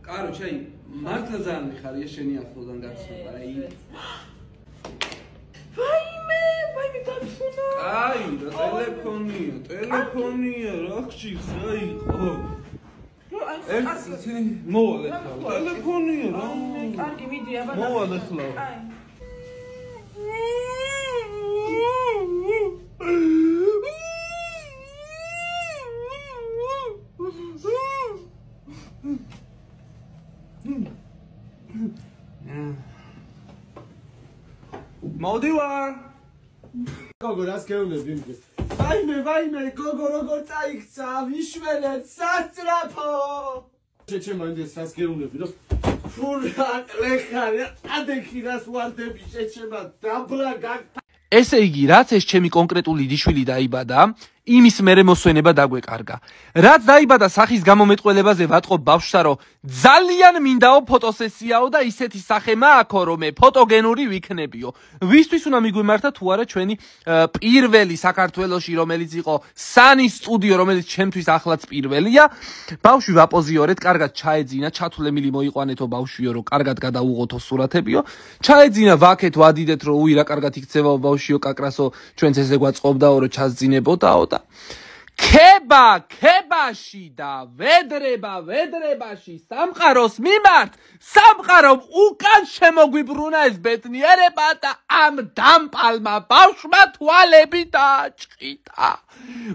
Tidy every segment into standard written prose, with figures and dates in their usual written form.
Короче, აი, მართლა ძალიან მიხარია შენი ახლოდან გაცნობა, აი. ვაიმე, გაგხსნა. აი, ტელეფონია, რა გჭირს, აი, ხო. მოვალე ხარ, ტელეფონია რა. კარგი, მიდი, აბა. მოვალე ხარ. აი. მოდივარ. გოგო რას გეუბნები იმის? ვაიმე, გოგო როგორ წაიქცა, ვიშველეთ სასწრაფო. შეჩემო იმის რას გეუბნები, რომ ფურა ლეხარი, ადექი რას ვარდები შეჩემა დაბლა გაგ ესე იგი, რაც ეს ჩემი კონკრეტული დიშვილი დაიბადა, იმის მერე მოსვენება დაგვეკარგა. რაც დაიბადა სახის გამომეტყველებაზე ვატყობ ბავშვსა, რომ ძალიან მინდაო ფოტოსესიაო და ისეთი სახე მააქო, რომ მე ფოტოგენური ვიქნებიო. ვისთვის უნდა მიგვიმართა თუ არა ჩვენი პირველი საქართველოში, რომელიც იყო სანის სტუდიო, რომელიც ჩემთვის ახლაც პირველია. ბავშვი ვაპოზიორეთ, კარგად ჩაეძინა, ჩათვლემილი მოიყვანეთო ბავშვიო, რომ კარგად გადაუღოთო სურათებიო. ჩაეძინა ვაკეთ, ვადიდეთ, რომ უი რა კარგად იქცევაო ბავშვიო, კაკრასო, ჩვენც ესე გვაწყობდაო, რომ ჩასძინებოდაო და ქებაში და ვედრებაში სამყაროს მიმართ სამყარომ უკან შემოგვიბრუნა ეს ბედნიერება და ამ დამპალმა ბავშვმა თვალები დააჭყიტა.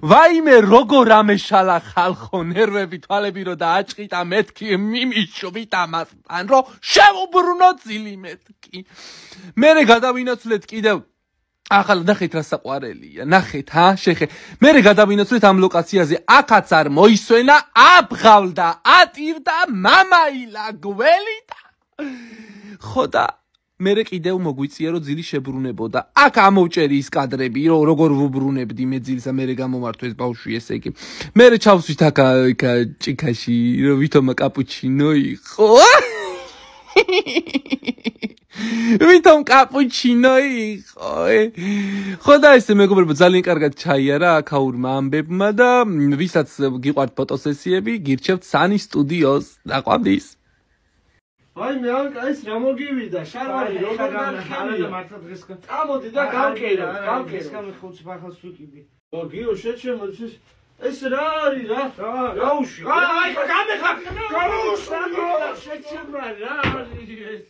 ვაიმე როგორ ამეშალა ხალხო ნერვები თვალები რო დააჭყიტა მეთქი მიმიშვით ამასთან რომ შევუბრუნო ძილი მეთქი. მერე გადავინაცვლეთ კიდევ ახლა ნახეთ რა საყვარელია, ნახეთ შეხე. მერე გადავინაცვლეთ ამ ლოკაციაზე, აქაც არ მოისვენა, აბღავდა, ატირდა, მამაილა, გველიდა. ხო და მერე კიდევ მოგვიწია, რომ ძილი შებრუნებოდა. აქ ამოვჭერი ის კადრები, რომ როგორ ვუბრუნებდი მე ძილს და მერე გამომართო ეს ბავშვი, ესე იგი. მერე ჩავსვით აქ ჭიქაში, რომ ვითომა კაპუჩინო იყო. ვითომ კაპუჩინო იყო. ხო და ესე მეგობრებო ძალიან კარგად ჩაიარა აქაურმა ამბებმა და ვისაც გიყვართ ფოტოსესიები, გირჩევთ სანის სტუდიოს. დაყვანდის. ვაიმე, ანკა ეს რა მოგივიდა? შარვარი როგორ გამხარდა მართლა დღეს. წამოდი და გავკერო. ეს გამიხუცი ახალს ვიკიდი. გოგიო შეჩემო ეს რა არის რა? რა უში? აი, გამეხარ. შეჩემო რა არის ეს?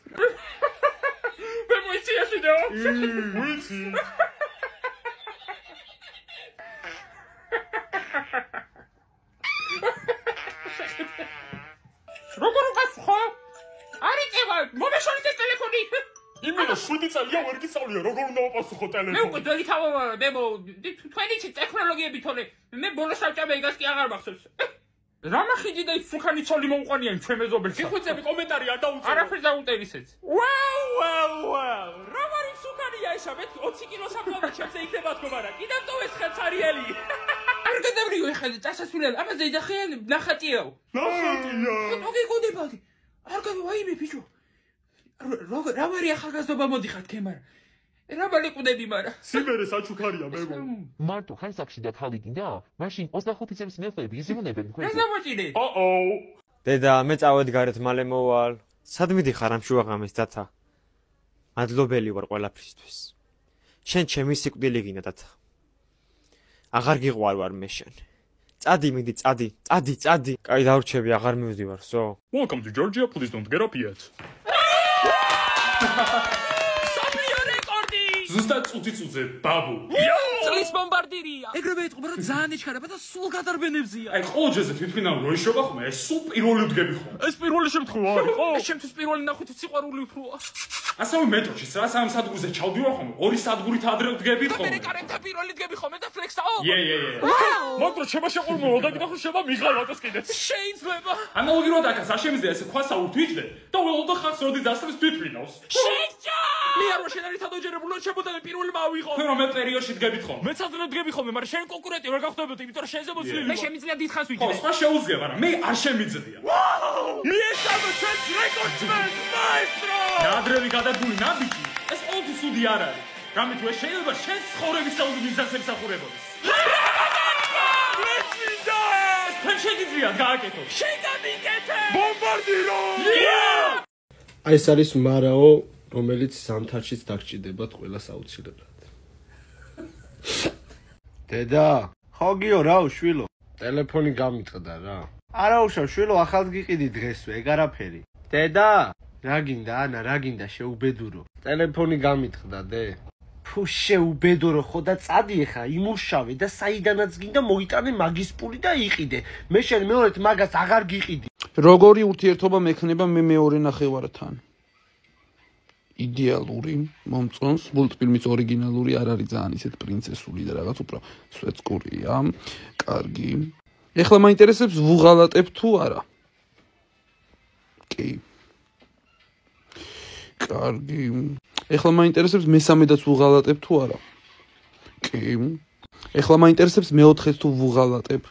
მე მოიცი ეს ვიდეო? მოიცი. როგორ გასხო? არი წევა, მომეშორეთ ეს ტელეფონი. იმენა 7 წელია ვერ გისწავლია, როგორ უნდა ვაპასუხო ტელეფონი. მე უკვე ძველი თავობა, თქვენი ტექნოლოგიები თორე მე ბოლო საბჭოები იგას კი აღარ მახსოვს. რა მახიდი და ის სუქანი ცოლი მოუყვანია იმ ჩვენ მეზობელს. გიხვეწები კომენტარი არ დაუწერე. არაფერს დაუწერ ისეც. ვაუ. რა არის სუქანია ესა? მე 20 კილოს ამბობ ჩემს იქნება თქო, მაგრამ კიდევ ტოვეს ხეცარიელი. არ გადავრიო ეხლა წასასვლელი, ამაზე დახიანი ნახატიაო. ნახატია. ხოთი გოდებადი. არ გავაიმე ბიჭო. რა ვარი ახალგაზრდობა მოდიხარ თემარ. რა ბალიკუდები მარა. სიმერე საჩუქარია მე. მარტო ხანსაკში და თავიდან მაშინ 25 წელს მეფები იზრუნებენ რა გამოჭიდე? დედა, მე წავედ გარეთ მალე მოვალ. სად მიდიხარ ამ შუაღამის დათა? მადლობელი ვარ ყველაფრისთვის. შენ ჩემი სიკვდილი გინდა დათა. აღარ გიყვარ ვარ მე შენ. წადი მიდი, წადი. კაი დავრჩები, აღარ მივდივარ, სო. Welcome to Georgia, please don't get up yet. ზუსტად წუთი ბაბუ. წლის ბომბარდირია. ეგრევე ეთყობა რომ ძალიან ეჩქარება და სულ გადარბენებზია. აი ყოველ ჯერზე თვითმფრინავ რო ეშობა ხომ, ეს სულ პირველი ვდგები ხომ. ეს პირველი შემთხვევა არის, ხო? ეს ჩემთვის პირველი ნახვით სიყვარული უფროა. ასევე მეტროში რა სამ სადგურზე ჩავდივარ ხომ, ორი სადგურით ადრე ვდგები ხომ. მე კარებთან პირველი ვდგები ხომ და ფლექსაო. მაგრამ შემა შეყურმო და კიდევ შემა მიღალატოს კიდეც. შეიძლება. ანალოგიურად აქაც არ შემიძლია ესე ქვასა უთვიჭდე და ველოდო ხახს როდის დასწრებს თვითმფრინავს. შეჭა! მე არ ვარ შენარი თადოჯერებულად შემოდა მე პირველი მავიღო. თქვენ რომ მე პერიოდში ვდგებით ხომ. მეც ადრე ვდგები ხომ, მაგრამ შენ კონკურენტი ვერ გავხდებოდი, იმიტომ რომ შენზე მოძლილი. მე შემიძლია დიდხანს ხო, ვიჯდე. სხვა შეუძლია, მაგრამ მე არ შემიძლია. მიესწავლა ჩვენს რეკორდსმენს, მაესტრო! ნადრევი გადადგული ნაბიჯი, ეს ყოველთვის სუდი არ არის. რამე თუ ეს შეიძლება შენს ცხოვრების საუბრ მიზანს ემსახურებოდეს. შენ შეგიძლია გააკეთო. შენ გამიკეთე! ბომბარდირო! აი ეს არის მარაო, რომელიც ზამთარშიც დაგჭირდებათ ყველას აუცილებლად. დედა, ხო გიო რა უშვილო? ტელეფონი გამიტყდა რა. არა უშავ შვილო, ახალ გიყიდი დღესვე, ეგ არაფერი. დედა, რა გინდა ანა, რა გინდა შეუბედურო? ტელეფონი გამიტყდა დე. ფუ შეუბედურო ხო და წადი ხა იმუშავე და საიდანაც გინდა მოიტანე მაგის პული და იყიდე. მე შენ მეორედ მაგას აღარ გიყიდი. როგორი ურთიერთობა მექნება მე მეორე ნახევართან? იდეალური მომწონს მულტფილმის ორიგინალური არ არის ძალიან ისეთ პრინცესული და რაღაც უფრო სვეტსკურია. კარგი. ეხლა მაინტერესებს ვუღალატებ თუ არა. კი. კარგი. ეხლა მაინტერესებს მესამედაც ვუღალატებ თუ არა. კი. ეხლა მაინტერესებს მეოთხეც თუ ვუღალატებ.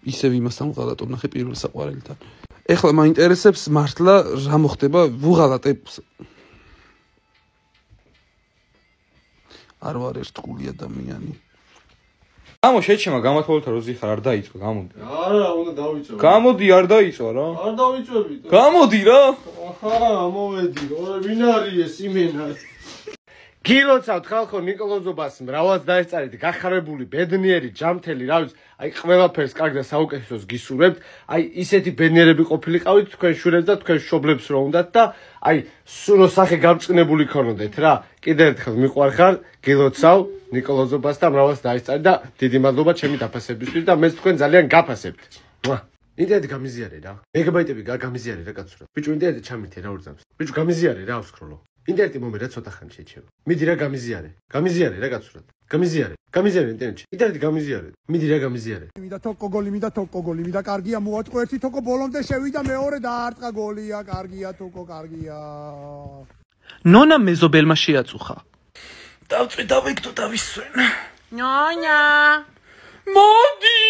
ისევ იმასთან ვღალატობ ნახე პირველ საყვარელთან. ეხლა მაინტერესებს მართლა რა მოხდება ვუღალატებ. არ ვარ ერთგული ადამიანი. გამო შეჩემა გამათვალოთ რომ ზიხარ არ დაიწყო გამოდი. არა, უნდა დავიწევო. გამოდი არ დაიწყო რა. არ დავიწევი. გამოდი რა. აჰა, მოვედი. ვინ არის ეს იმენა? გილოცავთ ხალხო ნიკოლოზობას მრავალს დაესწარეთ გახარებული ბედნიერი ჯამთელი რა ვიცი აი ყველაფერს კარგ და საუკეთესოს გისურვებთ აი ისეთი ბედნიერები ყოფილიყავით თქვენ შვილებს და თქვენ მშობლებს რო უნდათ და აი სურო სახე გამწყნებული ქონოდეთ რა კიდევ ერთხელ მიყვარხარ გილოცავ ნიკოლოზობას და მრავალს დაესწარეთ და დიდი მადლობა ჩემი დაფასებისთვის და მეც თქვენ ძალიან გაფასებთ ინტერნეტი გამიზიარე რა მეგაბაიტები გამიზიარე რა კაცო ბიჭო ინტერნეტი ჩამირთე რა ორძამს ბიჭო გამიზიარე რა ავსკროლო ინტერნეტი მომერა ცოტა ხანი შეჩევა. მიდი რა გამიზიარე. გამიზიარე რა კაცურად. გამიზიარე. გამიზიარე ინტერნეტში. ინტერნეტი გამიზიარე. მიდი რა გამიზიარე. მიდა თოკო გოლი, მიდა თოკო გოლი, მიდა კარგია მოაწყო ერთი თოკო ბოლომდე შევიდა მეორე დაარტყა გოლია, კარგია თოკო, კარგია. ნონა მეზობელმა შეაწუხა. დავწვი დავიგდო დავისვენ. ნონა. მოდი.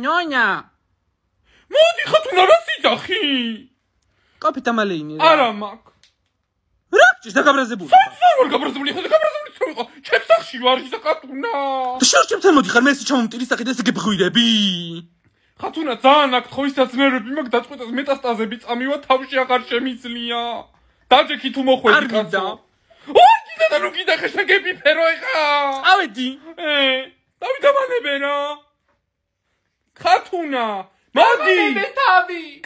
ნონა. მოდი ხათუნა რა სიძახი? კაფე დამალეინი რა. არა მაქვს. რა გჭირდა გაბრაზებული? სულ გაბრაზებული ხარ და გაბრაზებული სულ იყო. ჩემს სახში ვარ ისა ხათუნა. და შევჭებთან მოდიხარ მე ესე ჩამომტირი საკიდე ესე გებრუირები. ხათუნა ძალიან აქ ხო ისაც ნერვები მაქვს დაწყვეტას მეტასტაზები წამივა თავში აღარ შემიძლია. დაჯექი თუ მოხვედი კაცო. ოი კიდე და რო კიდე ხე შეგები ფერო ეხა. ავედი. დავიდამანებე რა. ხათუნა მოდი.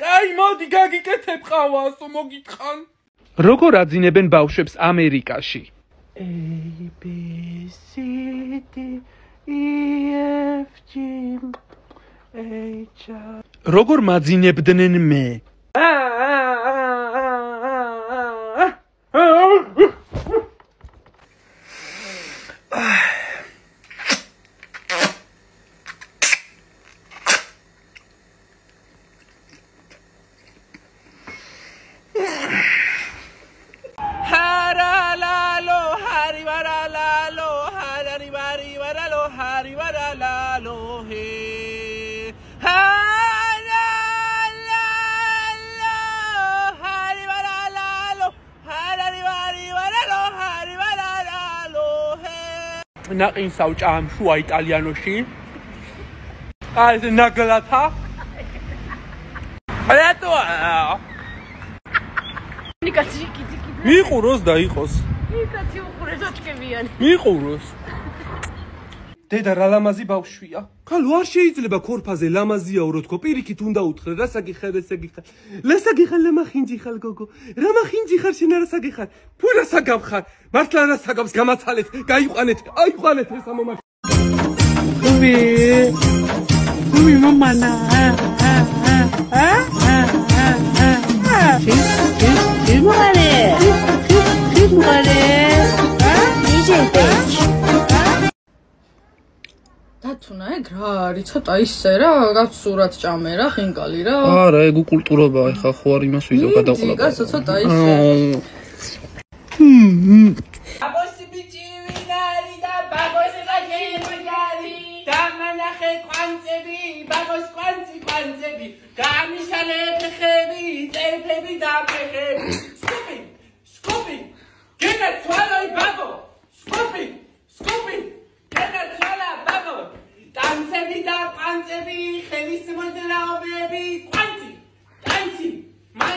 კაი მოდი გაგიკეთებ ყავას მოგიტყან. როგორ აძინებენ ბავშვებს ამერიკაში? A B C D E F G H როგორ მაძინებდნენ მე? ნაყინ საუჭა ამ შუა იტალიანოში. აი ეს ნაგლათა. რატო? ნიკაცი კიცი. მიყუროს და იყოს. ნიკაცი უყურეს ოჩკებიანი. მიყუროს. დედა რა ლამაზი ბავშვია. ქალო არ შეიძლება ქორფაზე ლამაზიაო თქო პირიქით უნდა უთხრე რა საგიხარ ესე გიხარ ლასაგიხარ ლამახინჯი ხარ გოგო რა მახინჯი ხარ შენ რა საგიხარ ფუ რა საგავხარ მართლა რა საგავს გამაცალეთ გაიყვანეთ აიყვანეთ ეს ამომა უბი მამანა დათუნა ეგ რა არის ცოტა ისე რა გაცურად ჭამე რა ხინკალი რა არა ეგ უკულტურობაა ეხა ხო არ იმას ვიზო გადაყოლა კაცო ცოტა ისე აბოსი ბიჭი ვინარი და ბაბოსი გაჟემოჯარი დამანახე კვანძები ბაბოს კვანძები გამიშალე ფეხები წერფები და ფეხები სკოპი გენაცვალოი ბაბო სკოპი გენაცვალა ბაბო და კვანძები ხელის მოძრაობები კვანძი კანცი მან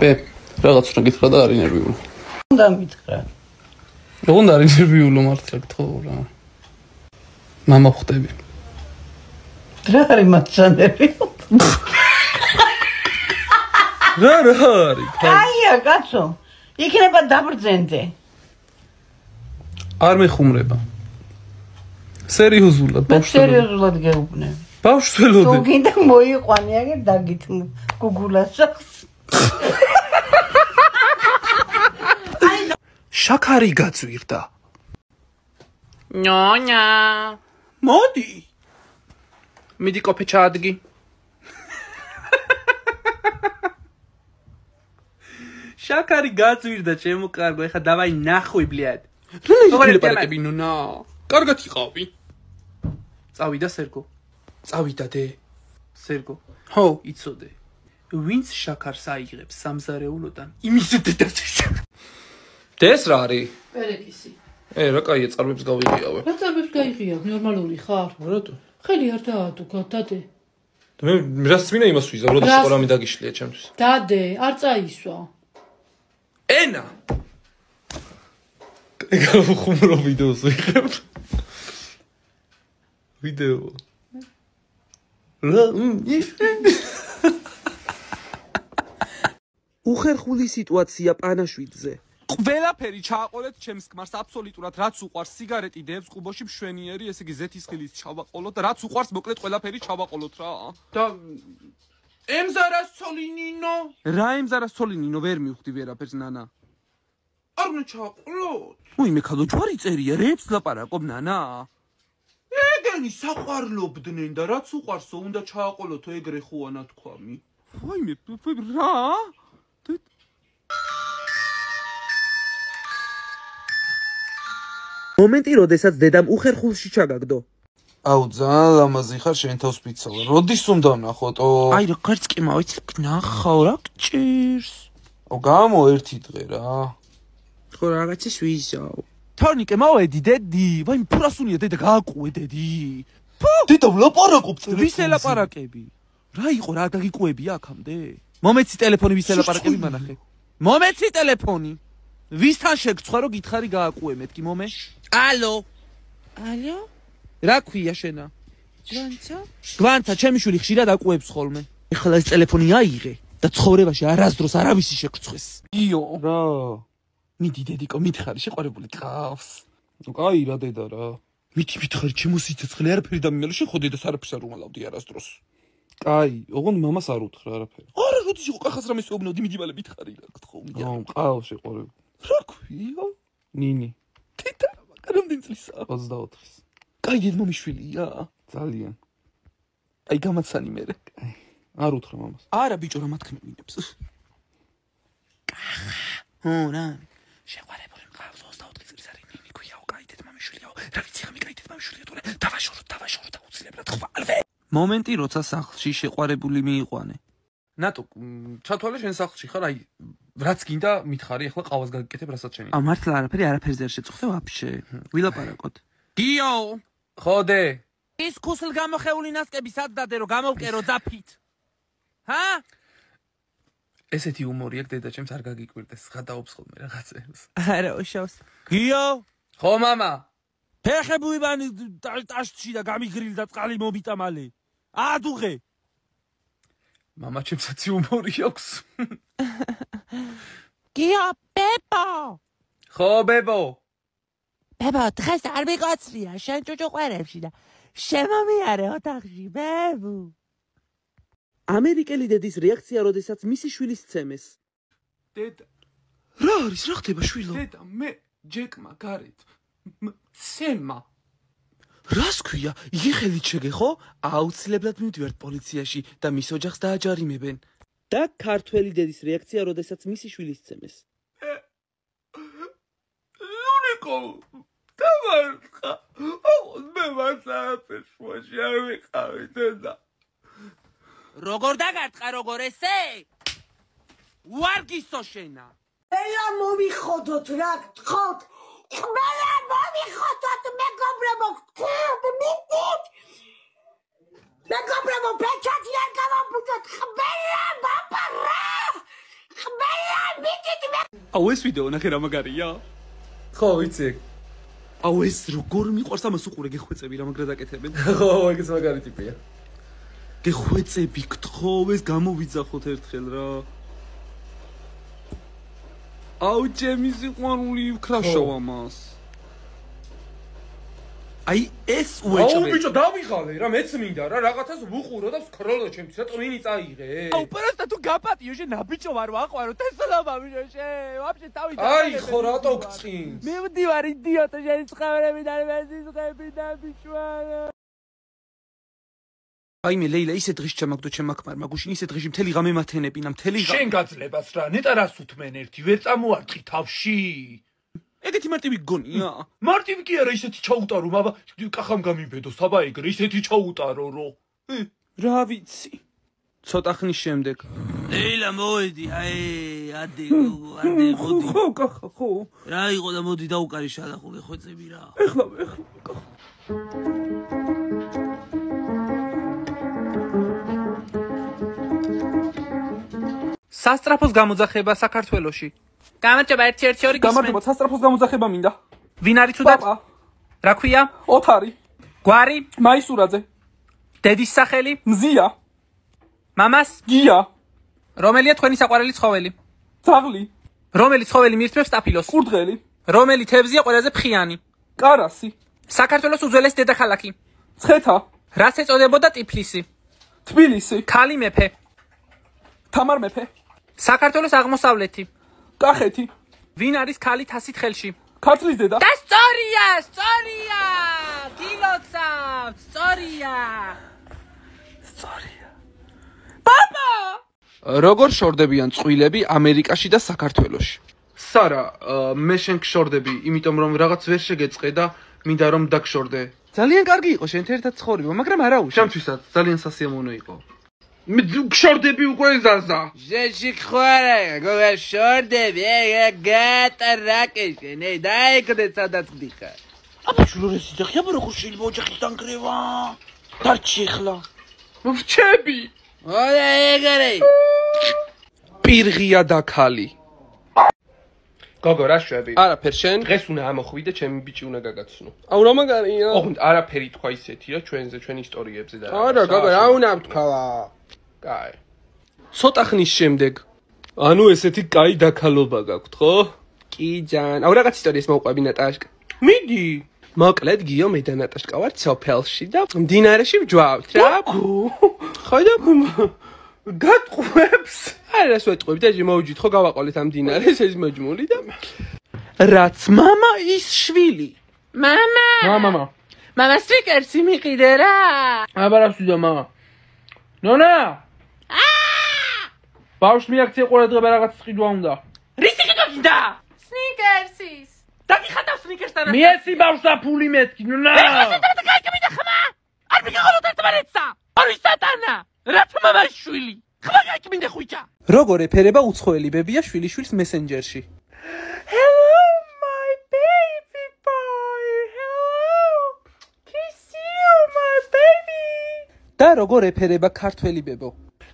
ბე რაღაც რა გითხრა და არის ნერვიულო უნდა მითხრა როგორ არის ნერვიულო მართლა გითხრა რა მამა ხვდები რა არის მათსანები რა არის? კაია, კაცო. იქნება დაბრძენდე. არ მეხუმრება. სერიოზულად, ბავშვი. სერიოზულად გეუბნები. ბავშველოდე. თუ გინდა მოიყვანი, აგერ დაგით გუგულას. შაქარი გაწვირდა. ნონა. მოდი. მიდი კოფე ჩაადგი. შაქარი გაწვირდა, ჩემო კარგო, ეხა დავაი ნახვი, ბლიად. რა ლაპარაკები ნონა? კარგად იყავი. წავიდა სერგო. წავიდა დე. სერგო. ხო, იცოდე. ვინც შაქარს აიღებს სამზარეულოდან, იმის დედაჩა. დეს რა არის? პერეკისი. რა კაია, წარბებს გავიღიავე. რა წარბებს გაიღიავ? ნორმალური ხარ? რატო? ხელი არ დაადო, დადე. მე რას მინდა იმას ვიზა, როდის ყურამი დაგიშლია ჩემთვის. დადე, არ წაისვა. ენა. ეგა ხუმრო ვიდეოს ვიღებ. ვიდეო. უხერხული სიტუაცია პანაშვიდზე. ყველაფერი ჩააყოლეთ ჩემს ქმარს აბსოლუტურად რაც უყვარს სიგარეტი დევს ყუბოში მშვენიერი ესე იგი ზეთისხილის ჩავაყოლოთ და რაც უყვარს მოკლედ ყველაფერი ჩავაყოლოთ რა და ემზარას ცოლინინო რა ემზარას ცოლინინო ვერ მივხვდი ვერაფერს ნანა არ უნდა ჩავაყოლოთ უიმე ქალო ჯვარი წერია რეებს ლაპარაკობ ნანა ეგენი საყვარლობდნენ და რაც უყვარსო უნდა ჩააყოლოთო ეგრე ხოა ნათქვამი ვაიმე რა მომენტი, როდესაც დედამ უხერხულში ჩაგაგდო. აუ, ძალიან ლამაზი ხარ შენ თავს პიცალა. როდის უნდა ვნახოთ? აი, როგორც კი მოვიცი, ნახავ რა გჭირს. გამო ერთი დღე რა. ხო, რაღაცის ვიზაო. თორნიკე მოვედი, დედი. ვაი, ფურასუნია დედა გააკუე, დედი. დედა ვლაპარაკობ ტელეფონზე. ვის ელაპარაკები? რა იყო, რა გაგიკუები აქამდე? მომეცი ტელეფონი, ვის ელაპარაკები მანახე. მომეცი ტელეფონი. ვისთან შეგცხვա რომ გითხარი გააკუე მეთქი მომე? ალო. ალო? რა ქვია შენა? გვანცა? გვანცა, ჩემი შვილი ხშირად აკუებს ხოლმე. ეხლა ეს ტელეფონი აიღე და ცხოვრებაში არასდროს არავისი შეგცხვეს. იო. რა? მიდი დედიკო, მითხარი, შეყვარებული გყავს. ნუ კაი რა დედა რა. მიდი მითხარი, ჩემო სიცოცხლე არაფერი დამიმელა, შენ ხო დედას არაფერს არ უმალავდი არასდროს. კაი, ოღონდ მამას არ უთხრა არაფერი. არა, როდის იყო კახას რამე შეუბნოდი, მიდი მალე მითხარი რა გთხოვ. აუ, ყავს შეყვარებული. რა ქვია? ნინი. დედა, რამდენი წლისაა? 24-ის. კაი, დედმომიშვილია. ძალიან. აი, გამაცანი მე. არ უთხრა მამას. არა, ბიჭო, რა მათქმევინებს. ო, რა. შეყვარებული მყავს 24 წლის არის ნინი ქვიაო, კაი, დედმომიშვილიაო. რა ვიცი ხა მე კაი დედმომიშვილია თუ რა. დავაშოროთ და უცილებლად ხვალვე. მომენტი, როცა სახლში შეყვარებული მიიყვანე. ნატო, ჩათვალე შენ სახლში ხარ, აი, რაც გინდა მითხარი, ახლა ყავას გაგიკეთებ, რასაც შენი. აა, მართლა არაფერი არ შეწუხდე ვაფშე. ვილაპარაკოთ. გიო! ხოდე. ის ქუსლ გამოხეული ნასკები სად დადე რომ გამოვკერო ძაფით? ჰა? ესეთი უმორი აქვს დედა ჩემს არ გაგიკვირდეს, ხადაობს ხოლმე რაღაცებს. არა, უშავს. გიო! ხო, მამა. ფეხებუიბანი ტაშტში და გამიგრილი და წყალი მომიტა მალე. ადუღე. მამა ჩემსაც უმორი აქვს. გიო, ბებო. ხო, ბებო. ბებო, დღეს არ მიყოცრია, შენ ჭუჭუყვერებში და შემომიარე ოთახში, ბებო. ამერიკელი დედის რეაქცია, როდესაც მისი შვილის ცემეს. დედა. რა არის, რა ხდება შვილო? დედა, მე ჯეკმა გარეთ. ცემა. რას ქვია? იგი ხელით შეგეხო? აუცილებლად მივდივართ პოლიციაში და მის ოჯახს დააჯარიმებენ. და ქართველი დედის რეაქცია, როდესაც მისი შვილის ცემეს. ლურიკო, დამარცხა. მე მასაფერში არ ვიყავი დედა. როგორ დაგარტყა როგორ ესე? ვარგისო შენა. ელა მომიხოდოთ რა გთხოვთ. ხმელა მომიხოდოთ მეგობრებო გთხოვთ მიდით. მეგობრებო პეჩატი არ გამომბუჯოთ ხმელა ბაბარა. ხმელა მიდით. აუ ეს ვიდეო ნახე რა მაგარია? ხო, ვიცი. აუ ეს როგორ მიყვარს ამას უყურე გეხვეწები რა მაგრა დაკეთებენ. ხო, ეგეც მაგარი ტიპია. გეხვეწები გთხოვ ეს გამოვიძახოთ ერთხელ რა. აუ ჩემი სიყვარული ვქრაშავ ამას აი ეს უეჭვე აუ ბიჭო დავიღალე რა მეც მინდა რა რაღაცას ვუყურო და ვქროლო ჩემთვის რა ტვინი წაიღე აუ პროსტა თუ გაპატიო შე ნაბიჭო ვარ ვაყვარო თესლობა ბიჭო შე ვაფშე თავი აი ხო რატო გწინს მე ვდივარ იდიოტო შენი ცხოველები და მეზისხები და ბიჭვარა აი მე ლეილა ისე დღის ჩამაგდო ჩემაკმარ მაგუშინ ისე დღეში მთელი ღამე მათენებინა მთელი შენ გაძლებას რა ნეტა რას უთმენ ერთი ვერ წამოარტყი თავში ეგეთი მარტივი გონია მარტივი კი არა ისეთი ჩაუტარო მაბა კახამ გამიბედო საბა ეგრე ისეთი ჩაუტარო რო რა ვიცი ცოტა ხნის შემდეგ ლეილა მოედი აი ადი მოდი ხო კახა ხო რა იყო და მოდი დაუკარიშა და ხო გეხვეწები რა ეხლა კახა სასტრაფოს გამოძახება საქართველოში. გამარჯობა 1-1-2 გისმენ. გამარჯობა სასტრაფოს გამოძახება მინდა. ვინ არის უდად? რა ქვია? ოთარი. გვარი? მაისურაძე. დედის სახელი? მზია. მამას? გია. რომელია თქვენი საყვარელი ცხოველი? ძაღლი. რომელი ცხოველი მირთმევს სტაფილოს? კურდღელი. რომელი თევზია ყველაზე ფრიანი? კარასი. საქართველოს უძველესი დედაქალაქი? ცხეთა. რას ეწოდებოდა ტიფლისი? თბილისი. ქალი მეფე. თამარ მეფე. საქართველოს აღმოსავლეთი. კახეთი. ვინ არის ქალი თასით ხელში? ქართლის დედა. და სწორია, სწორია! გილოცავ, სწორია. სწორია. პაპა! როგორ შორდებიან წყვილები ამერიკაში და საქართველოში? სარა, მე შენ გშორდები, იმიტომ რომ რაღაც ვერ შეგეწყე და მინდა რომ დაგშორდე. ძალიან კარგი იყო შენ ერთად ცხოვრება, მაგრამ არა უშ. ჩემთვისაც ძალიან სასიამოვნო იყო. მე გშორდები უკვე ზაზა. ჟეში ხوارა, გოგა შორდები, გატარაკე ნე დაიგდე სადაც გდიხარ. აბა შულურესი და ხება როგორ შეიძლება ოჯახის დანგრევა? დარჩი ხლა. ვრჩები. ოლა ეგარე. პირღია და ქალი. გოგო რა შვები? არაფერ შენ? დღეს უნდა ამოხვი და ჩემი ბიჭი უნდა გაგაცნო. აუ რა მაგარია? ოღონდ არაფერი თქვა ისეთი რა ჩვენზე, ჩვენ ისტორიებზე და არა, გოგო რა უნდა ვთქვა? კაი. ცოტა ხნის შემდეგ. ანუ ესეთი კაი დაქალობა გაქვთ, ხო? კი ჯან. აუ რაღაც ისტორიას მოვყვები ნატაშკა. მიდი. მოკლედ გიო მე და ნატაშკა ვართ სოფელში და მდინარეში ვჯვავთ რა. ხო და გატყვებს. არას ვეტყვები და მოვიჯით ხო გავაყოლეთ ამ მდინარეს ეს მოჯმული და რაც мама ის შვილი. მამა. მამა სტრიკერსი მიყიდე რა. აბა რა ვსვიდა მამა. ნონა! ბავშვს მიაქცია ყურადღება რაღაც ყიდვა უნდა. რისი ყიდვა გინდა? სნიკერსის. დაგიხატავ სნიკერსთან. მიეცი ბავშვს ფული მეთქი, ნონა. და გაიგები და ხმა. არ მიგაღალოთ ერთმანეთსა. ორი სატანა. რაც მამას შვილი. ხმა გაიგმინდა ხუჭა. როგორ ეფერება უცხოელი ბებია შვილიშვილს მესენჯერში? Hello my baby boy. Hello. Kiss you my baby. და როგორ ეფერება ქართველი ბებო?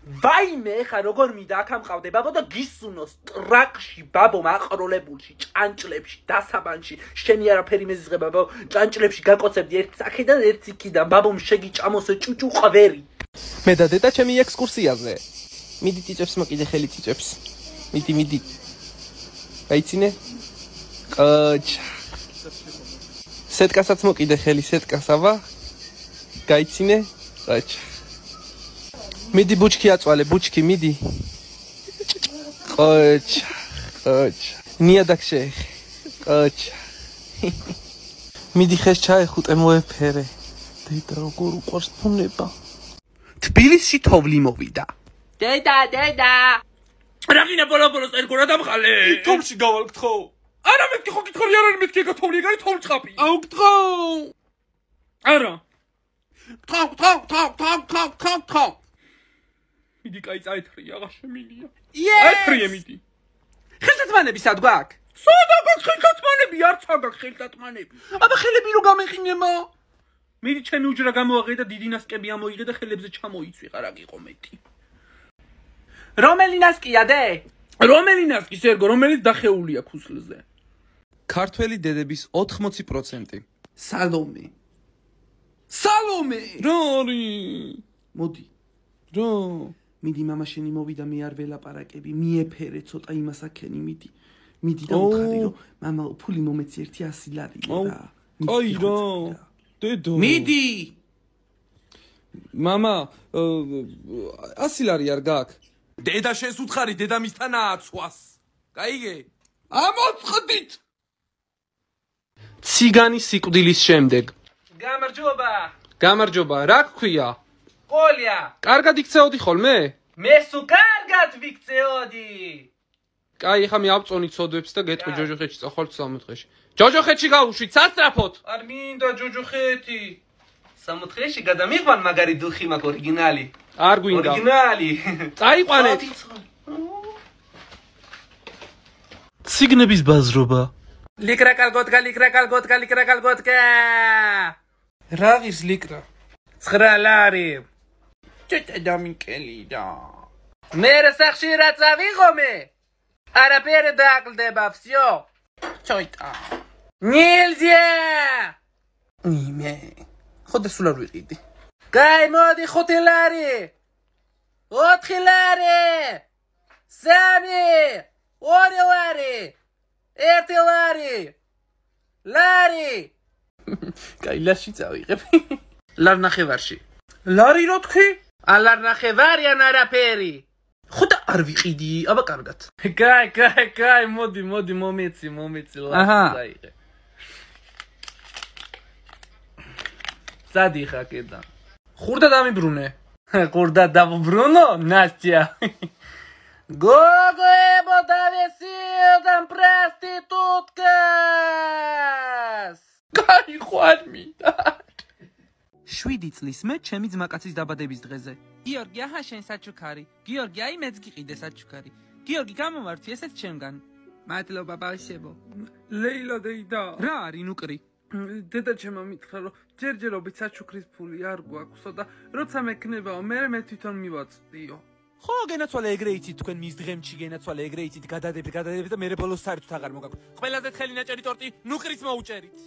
ვაიმე, ხა როგორ მინდა აქ ამყავდე ბაბო და გისუნოს ტრაკში, ბაბო მაყროლებულში, ჭანჭლებში, დასაბანში, შენი არაფერი მეზიზღება ბაბო, ჭანჭლებში გაკოცებდი ერთ აქედან ერთ იქიდან, ბაბომ შეგიჭამოსე ჭუჭუ ყვერი. მე და დედა ჩემი ექსკურსიაზე. მიდი წიწებს მოკიდე ხელი წიწებს. მიდი. გაიცინე? კოჩა. სეტკასაც მოკიდე ხელი სეტკას აბა. გაიცინე? კოჩა. მიდი ბუჩქი აწვალე, ბუჩქი მიდი. კოჩა. ნიადაგშე. კოჩა. მიდი ხეს ჩაეხუტე მოეფერე. დედა როგორ უყვარს ფუნება. თბილისში თოვლი მოვიდა. დედა. რაგინა ბოლოს ერგო რა დამხალე? თომში გავალგთ ხო? არა მეთქი ხო გითხარი არ არის მეთქი ეგა თოვლი ეგ არის თოვლჭყაპი. აუ გთხო. არა. თხო. მიდი კაი წაეთრია აღარ შემილია. ეთრიე მიდი. ხელთათმანები სად გვაქვს? სადა გვაქვს ხელთათმანები? არც აქვს ხელთათმანები. აბა ხელები რო გამეყინემა? მიდი ჩემი უჯრა გამოაღე და დიდი ნასკები ამოიღე და ხელებზე ჩამოიწვიყა რა გიყო მეტი. რომელი ნასკია დე? რომელი ნასკი სერგო, რომელიც დახეულია ქუსლზე? ქართველი დედების 80%. სალომე. რორი? მოდი. მიდი მამა შენი მოვიდა მე არ ველაპარაკები, მიეფერე ცოტა იმას აქენი მიდი. მიდი და უხარი რომ მამა ფული მომეცი 100 ლარი და აი რა დედო მიდი მამა 100 ლარი არ გაქვს დედა შენს უთხარი დედამისთანაა ცვას გაიგე ამოწყდით ციგანი სიკვდილის შემდეგ გამარჯობა რა გქვია ყოლია კარგად იქცეოდი ხოლმე მე სულ კარგად ვიქცეოდი კაი ახლა მე ავწონი ცოდვებს და გეტყვი ჯოჯოხეთში წახვალ 14 დღეში ჯოჯოხეთში გავუშვით სასწრაფოდ არ მინდა ჯოჯოხეთი 14 დღეში გადამიყვან მაგარი დუხი მაქვს ორიგინალი არ გვინდა ორიგინალი წაიყვანეთ ციგნების ბაზრობა ლიკრაკალგოტკა რა ღირს ლიკრა 9 ლარი ცოტა დამიკელი და მე სახში რა წავიღომე არაფერი დააკლდება всё ცოტა ნილზია იმე ხოდა სულ არ ვიყიდი კაი მოდი 5 ლარი 4 ლარი 3 2 ლარი 1 ლარი ლარი კაი ლაში წავიღებ ლარნახევარში ლარი რო თქვი ალარნახევარი ან არაფერი ხოდა არ ვიყიდი აბა კარგად კაი მოდი მომეცი ლარი სადიხა კედა ხურდა დამიბრუნე ხურდა დავბრუნო ნასტია გოგოებო დავესილდან პრასტიტუტკას კაი ხوار მინდა 7 წლის მე ჩემი ძმაკაცის დაბადების დღეზე გიორგი აჰა შენ საჩუქარი გიორგი აი მეც გიყიდე საჩუქარი გიორგი გამომართვი ესეც ჩემგან მადლობა ბავშვებო ლეილა დეიდა რა არის ნუკრი დედა ჩემმა მითხრა რომ ჯერჯერობით საჩუქრის ფული არ გვაქვსო და როცა მექნებაო მე თვითონ მივაწვდიო ხო გენაცვალე ეგრე იცით თქვენ მის დღემში გენაცვალე ეგრე იცით გადადებით და მე ბოლოს საერთოდ აღარ მოგაქვთ ყველაზე თხელი ნაჭერი ტორტი ნუკრის მოუჭერით